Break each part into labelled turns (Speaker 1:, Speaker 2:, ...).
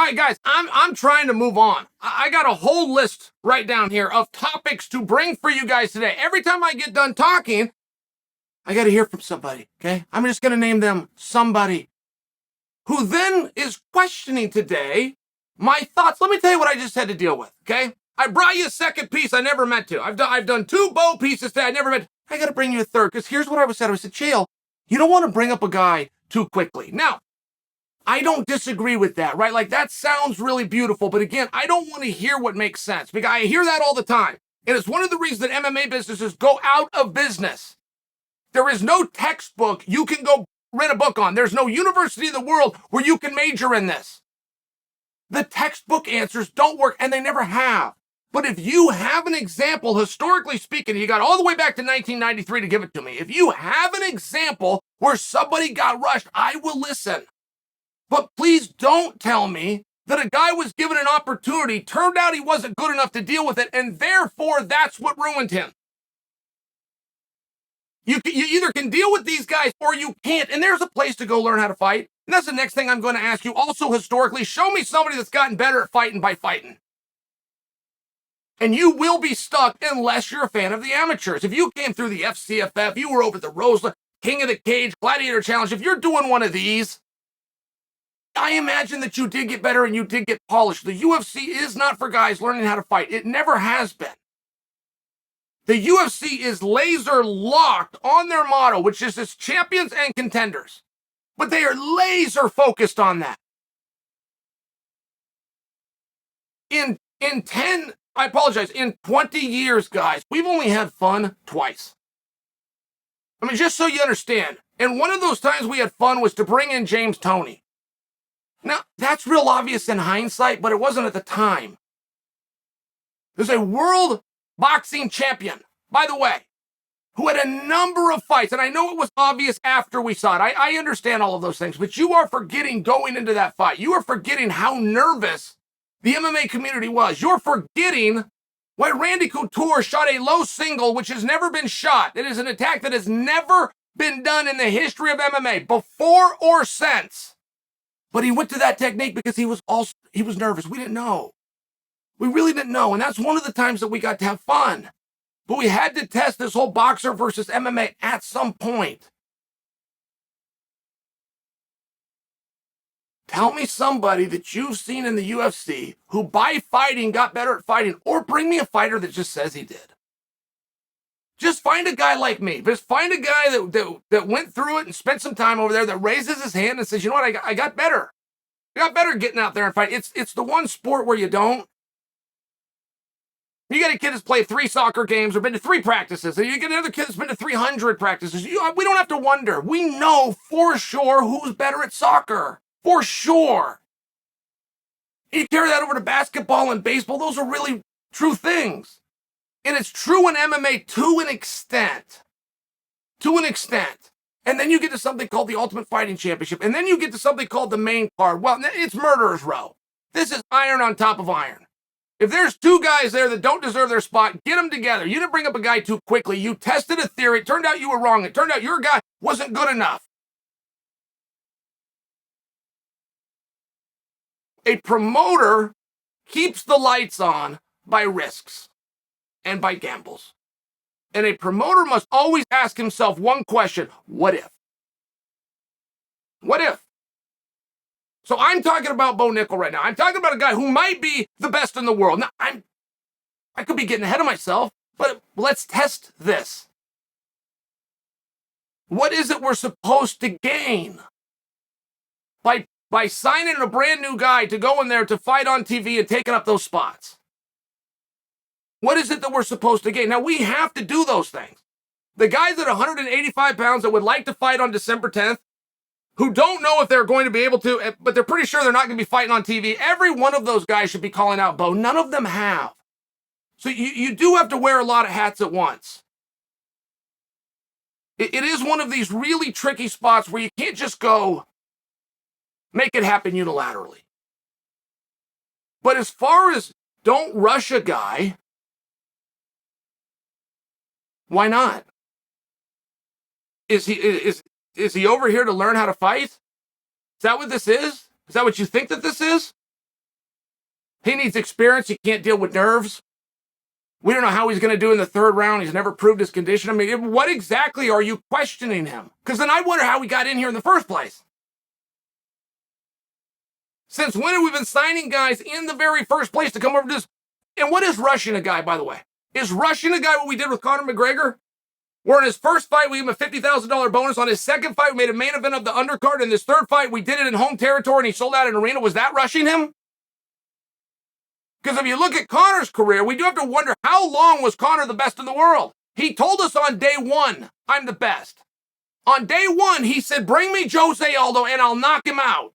Speaker 1: All right, guys, I'm trying to move on. I got a whole list right down here of topics to bring for you guys today. Every time I get done talking, I got to hear from somebody, okay? I'm just going to name them somebody who then is questioning today my thoughts. Let me tell you what I just had to deal with, okay? I brought you a second piece I never meant to. I've done 2 Bo pieces today I never meant to. I got to bring you a third, because here's what I said. I said, Chael, you don't want to bring up a guy too quickly. Now, I don't disagree with that, right? Like, that sounds really beautiful, but again, I don't want to hear what makes sense, because I hear that all the time. And it's one of the reasons that MMA businesses go out of business. There is no textbook you can go read a book on. There's no university in the world where you can major in this. The textbook answers don't work, and they never have. But if you have an example, historically speaking, you got all the way back to 1993 to give it to me. If you have an example where somebody got rushed, I will listen. But please don't tell me that a guy was given an opportunity, turned out he wasn't good enough to deal with it, and therefore that's what ruined him. You either can deal with these guys or you can't, and there's a place to go learn how to fight. And that's the next thing I'm going to ask you. Also, historically, show me somebody that's gotten better at fighting by fighting. And you will be stuck unless you're a fan of the amateurs. If you came through the FCFF, you were over the Roseland, King of the Cage, Gladiator Challenge, if you're doing one of these, I imagine that you did get better and you did get polished. The UFC is not for guys learning how to fight. It never has been. The UFC is laser locked on their motto, which is this champions and contenders. But they are laser focused on that. In 20 years, guys, we've only had fun twice. I mean, just so you understand. And one of those times we had fun was to bring in James Toney. Now, that's real obvious in hindsight, but it wasn't at the time. There's a world boxing champion, by the way, who had a number of fights, and I know it was obvious after we saw it. I understand all of those things, but you are forgetting going into that fight. You are forgetting how nervous the MMA community was. You're forgetting why Randy Couture shot a low single, which has never been shot. It is an attack that has never been done in the history of MMA, before or since. But he went to that technique because he was nervous. We didn't know. We really didn't know. And that's one of the times that we got to have fun. But we had to test this whole boxer versus MMA at some point. Tell me somebody that you've seen in the UFC who by fighting got better at fighting, or bring me a fighter that just says he did. Just find a guy like me. Just find a guy that went through it and spent some time over there, that raises his hand and says, you know what, I got better. I got better getting out there and fighting. It's the one sport where you don't. You got a kid that's played 3 soccer games or been to 3 practices, and you get another kid that's been to 300 practices. We don't have to wonder. We know for sure who's better at soccer. For sure. You carry that over to basketball and baseball. Those are really true things. And it's true in MMA to an extent. To an extent. And then you get to something called the Ultimate Fighting Championship. And then you get to something called the main card. Well, it's murderer's row. This is iron on top of iron. If there's 2 guys there that don't deserve their spot, get them together. You didn't bring up a guy too quickly. You tested a theory. It turned out you were wrong. It turned out your guy wasn't good enough. A promoter keeps the lights on by risks and by gambles. And a promoter must always ask himself one question: what if? What if? So I'm talking about Bo Nickal right now. I'm talking about a guy who might be the best in the world. Now, I could be getting ahead of myself, but let's test this. What is it we're supposed to gain by signing a brand new guy to go in there to fight on TV and taking up those spots? What is it that we're supposed to gain? Now, we have to do those things. The guys at 185 pounds that would like to fight on December 10th, who don't know if they're going to be able to, but they're pretty sure they're not going to be fighting on TV, every one of those guys should be calling out Bo. None of them have. So you do have to wear a lot of hats at once. It is one of these really tricky spots where you can't just go make it happen unilaterally. But as far as don't rush a guy, why not? Is he over here to learn how to fight? Is that what this is? Is that what you think that this is? He needs experience. He can't deal with nerves. We don't know how he's going to do in the third round. He's never proved his condition. I mean, what exactly are you questioning him? Because then I wonder how he got in here in the first place. Since when have we been signing guys in the very first place to come over to this? And what is rushing a guy, by the way? Is rushing a guy what we did with Conor McGregor? Where in his first fight, we gave him a $50,000 bonus. On his second fight, we made a main event of the undercard. In this third fight, we did it in home territory, and he sold out an arena. Was that rushing him? Because if you look at Conor's career, we do have to wonder, how long was Conor the best in the world? He told us on day one, I'm the best. On day one, he said, bring me Jose Aldo, and I'll knock him out.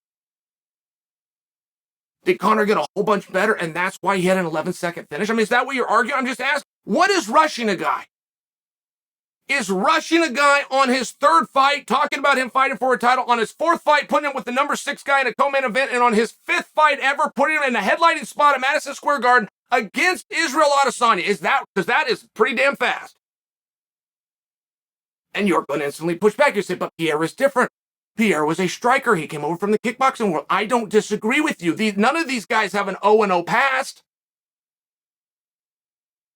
Speaker 1: Did Conor get a whole bunch better, and that's why he had an 11-second finish? I mean, is that what you're arguing? I'm just asking, what is rushing a guy? Is rushing a guy on his third fight, talking about him fighting for a title, on his fourth fight, putting him with the number 6 guy in a co-main event, and on his fifth fight ever, putting him in the headlining spot at Madison Square Garden against Israel Adesanya? Is that, because that is pretty damn fast. And you're going to instantly push back. You say, but Pierre is different. Pierre was a striker. He came over from the kickboxing world. I don't disagree with you. None of these guys have an 0-0 past.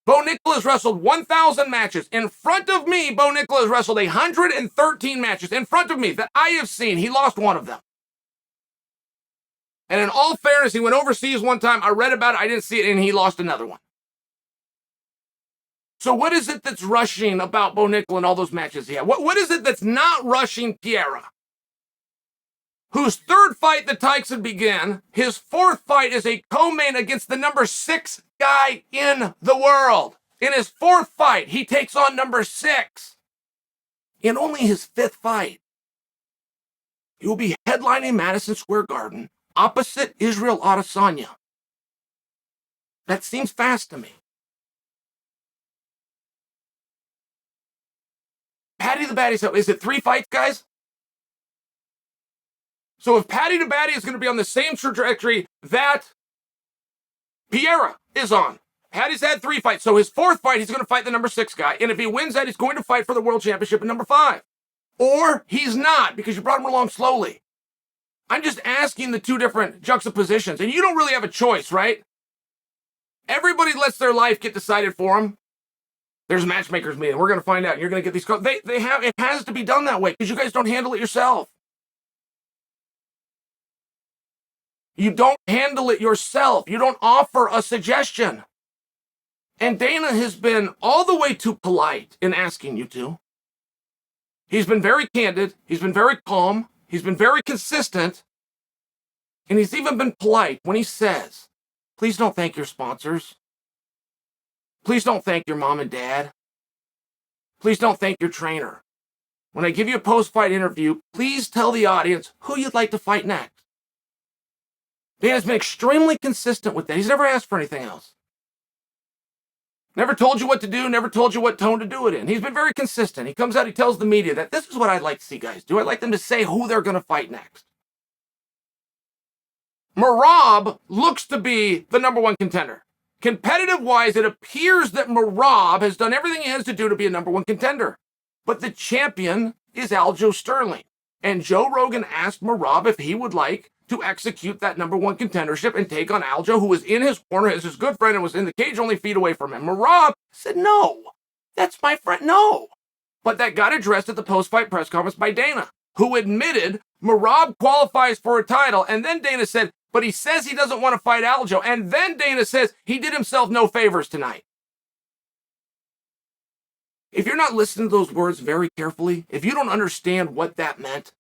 Speaker 1: Bo Nickal has wrestled 1,000 matches. In front of me, Bo Nickal has wrestled 113 matches. In front of me, that I have seen. He lost one of them. And in all fairness, he went overseas one time. I read about it. I didn't see it, and he lost another one. So what is it that's rushing about Bo Nickal and all those matches he had? What is it that's not rushing Pierre? Whose third fight the Tyson began, his fourth fight is a co-main against the number 6 guy in the world. In his fourth fight, he takes on number 6. In only his fifth fight, he will be headlining Madison Square Garden opposite Israel Adesanya. That seems fast to me. Paddy the Baddy, so is it 3 fights, guys? So if Paddy the Baddy is going to be on the same trajectory that Pierre is on, Paddy's had 3 fights. So his fourth fight, he's going to fight the number 6 guy. And if he wins that, he's going to fight for the world championship at number 5. Or he's not, because you brought him along slowly. I'm just asking the two different juxtapositions. And you don't really have a choice, right? Everybody lets their life get decided for them. There's a matchmaker's meeting. We're going to find out. You're going to get these calls. It has to be done that way because you guys don't handle it yourself. You don't handle it yourself. You don't offer a suggestion. And Dana has been all the way too polite in asking you to. He's been very candid. He's been very calm. He's been very consistent. And he's even been polite when he says, please don't thank your sponsors. Please don't thank your mom and dad. Please don't thank your trainer. When I give you a post-fight interview, please tell the audience who you'd like to fight next. Dana's been extremely consistent with that. He's never asked for anything else. Never told you what to do, never told you what tone to do it in. He's been very consistent. He comes out, he tells the media that this is what I'd like to see guys do. I'd like them to say who they're going to fight next. Merab looks to be the number 1 contender. Competitive-wise, it appears that Merab has done everything he has to do to be a number 1 contender. But the champion is Aljo Sterling. And Joe Rogan asked Merab if he would like to execute that number 1 contendership and take on Aljo, who was in his corner as his good friend and was in the cage only feet away from him. Merab said, no, that's my friend, no. But that got addressed at the post-fight press conference by Dana, who admitted Merab qualifies for a title. And then Dana said, but he says he doesn't want to fight Aljo. And then Dana says he did himself no favors tonight. If you're not listening to those words very carefully, if you don't understand what that meant,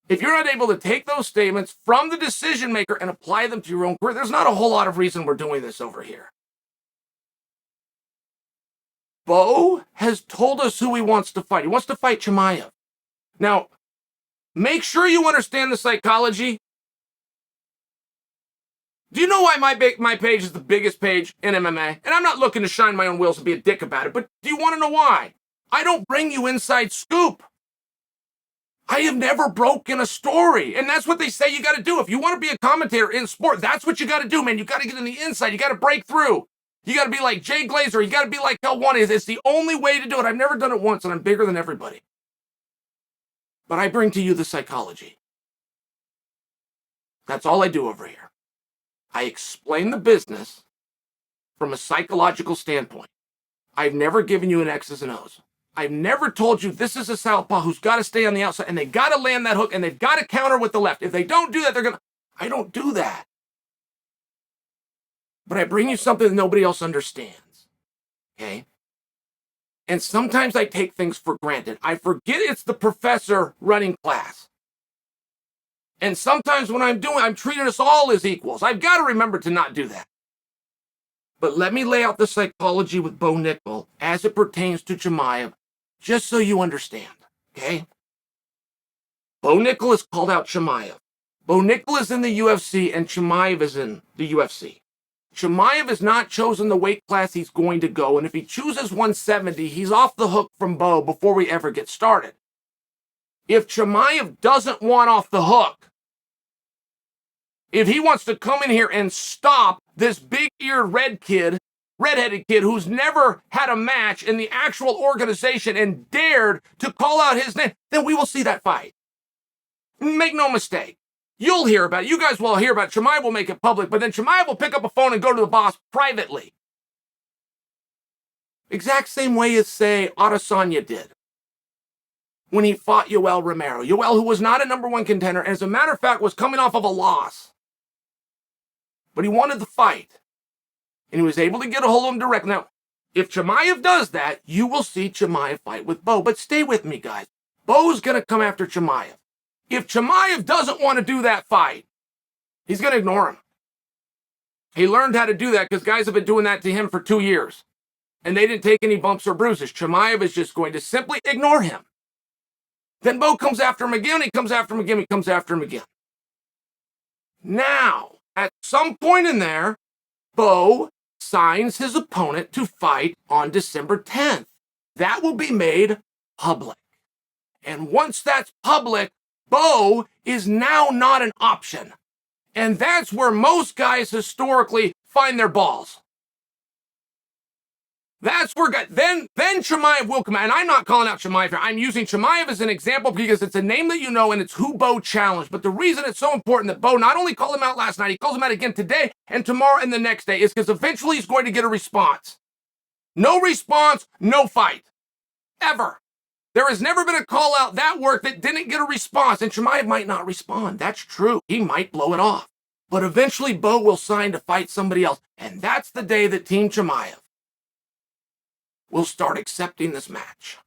Speaker 1: if you're not able to take those statements from the decision maker and apply them to your own career, there's not a whole lot of reason we're doing this over here. Bo has told us who he wants to fight. He wants to fight Chimaev. Now, make sure you understand the psychology. Do you know why my page is the biggest page in MMA? And I'm not looking to shine my own wheels and be a dick about it, but do you want to know why? I don't bring you inside scoop. I have never broken a story. And that's what they say you got to do. If you want to be a commentator in sport, that's what you got to do, man. You got to get in the inside. You got to break through. You got to be like Jay Glazer. You got to be like L1. It's the only way to do it. I've never done it once, and I'm bigger than everybody. But I bring to you the psychology. That's all I do over here. I explain the business from a psychological standpoint. I've never given you an X's and O's. I've never told you this is a southpaw who's got to stay on the outside and they got to land that hook and they've got to counter with the left. If they don't do that, they're going to... I don't do that. But I bring you something that nobody else understands. Okay? And sometimes I take things for granted. I forget it's the professor running class. And sometimes when I'm treating us all as equals. I've got to remember to not do that. But let me lay out the psychology with Bo Nickal as it pertains to Chimaev, just so you understand, okay? Bo Nickal has called out Chimaev. Bo Nickal is in the UFC and Chimaev is in the UFC. Chimaev has not chosen the weight class he's going to go, and if he chooses 170, he's off the hook from Bo before we ever get started. If Chimaev doesn't want off the hook, if he wants to come in here and stop this big-eared redheaded kid who's never had a match in the actual organization and dared to call out his name, then we will see that fight. Make no mistake. You'll hear about it. You guys will hear about it. Chimaev will make it public, but then Chimaev will pick up a phone and go to the boss privately. Exact same way as, say, Adesanya did when he fought Yoel Romero. Yoel, who was not a number one contender, and as a matter of fact was coming off of a loss. But he wanted the fight. And he was able to get a hold of him directly. Now, if Chimaev does that, you will see Chimaev fight with Bo. But stay with me, guys. Bo's going to come after Chimaev. If Chimaev doesn't want to do that fight, he's going to ignore him. He learned how to do that because guys have been doing that to him for 2 years. And they didn't take any bumps or bruises. Chimaev is just going to simply ignore him. Then Bo comes after him again. He comes after him again. He comes after him again. Now, at some point in there, Bo signs his opponent to fight on December 10th. That will be made public. And once that's public, Bo is now not an option. And that's where most guys historically find their balls. That's where guys, then Chimaev will come out. And I'm not calling out Chimaev here. I'm using Chimaev as an example because it's a name that you know and it's who Bo challenged. But the reason it's so important that Bo not only called him out last night, he calls him out again today and tomorrow and the next day is because eventually he's going to get a response. No response, no fight. Ever. There has never been a call out that worked that didn't get a response. And Chimaev might not respond. That's true. He might blow it off. But eventually Bo will sign to fight somebody else. And that's the day that Team Chimaev will start accepting this match.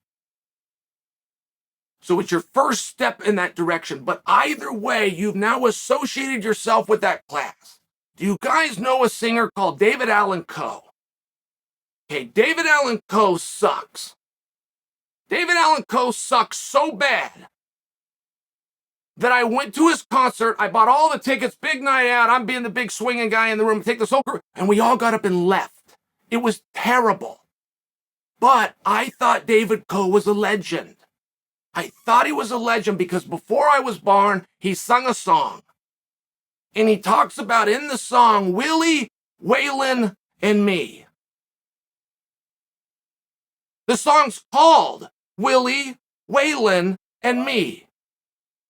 Speaker 1: So it's your first step in that direction. But either way, you've now associated yourself with that class. Do you guys know a singer called David Allan Coe? Okay, David Allan Coe sucks. David Allan Coe sucks so bad that I went to his concert. I bought all the tickets, big night out. I'm being the big swinging guy in the room. Take this whole group. And we all got up and left. It was terrible. But I thought David Coe was a legend. I thought he was a legend because before I was born, he sung a song. And he talks about in the song, Willie, Waylon, and me. The song's called Willie, Waylon, and me.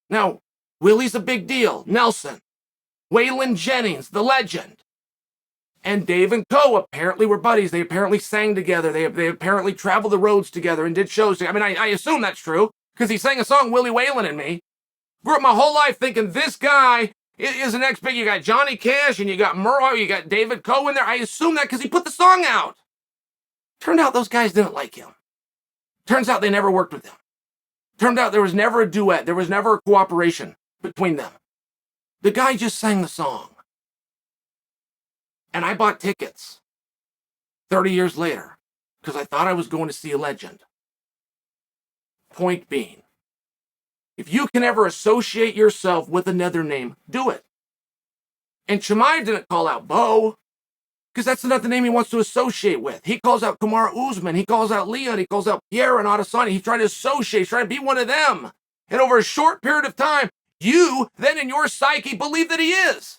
Speaker 1: Now, Willie's a big deal, Nelson. Waylon Jennings, the legend. And Dave and Coe apparently were buddies. They apparently sang together. They apparently traveled the roads together and did shows together. I mean, I assume that's true because he sang a song, Willie Waylon and me. Grew up my whole life thinking this guy is an ex-big. You got Johnny Cash and you got Murrow, you got David Coe in there. I assume that because he put the song out. Turned out those guys didn't like him. Turns out they never worked with him. Turned out there was never a duet. There was never a cooperation between them. The guy just sang the song. And I bought tickets 30 years later because I thought I was going to see a legend. Point being, if you can ever associate yourself with another name, do it. And Chimaev didn't call out Bo because that's not the name he wants to associate with. He calls out Kamaru Usman. He calls out Leon. He calls out Pierre and Adesanya. He's trying to associate. He's trying to be one of them. And over a short period of time, you then in your psyche believe that he is.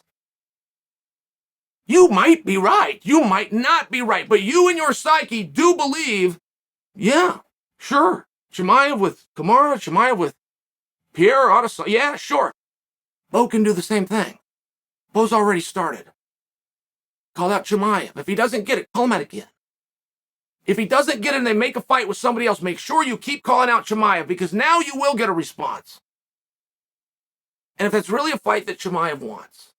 Speaker 1: You might be right. You might not be right. But you in your psyche do believe, yeah, sure. Chimaev with Kamaru, Chimaev with Pierre, Adesanya. Yeah, sure. Bo can do the same thing. Bo's already started. call out Chimaev. If he doesn't get it, call him out again. If he doesn't get it and they make a fight with somebody else, make sure you keep calling out Chimaev, because now you will get a response. And if it's really a fight that Chimaev wants,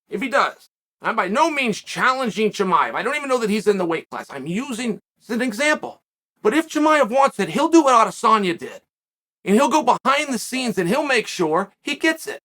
Speaker 1: if he does, I'm by no means challenging Chimaev. I don't even know that he's in the weight class. I'm using as an example. But if Chimaev wants it, he'll do what Adesanya did. And he'll go behind the scenes and he'll make sure he gets it.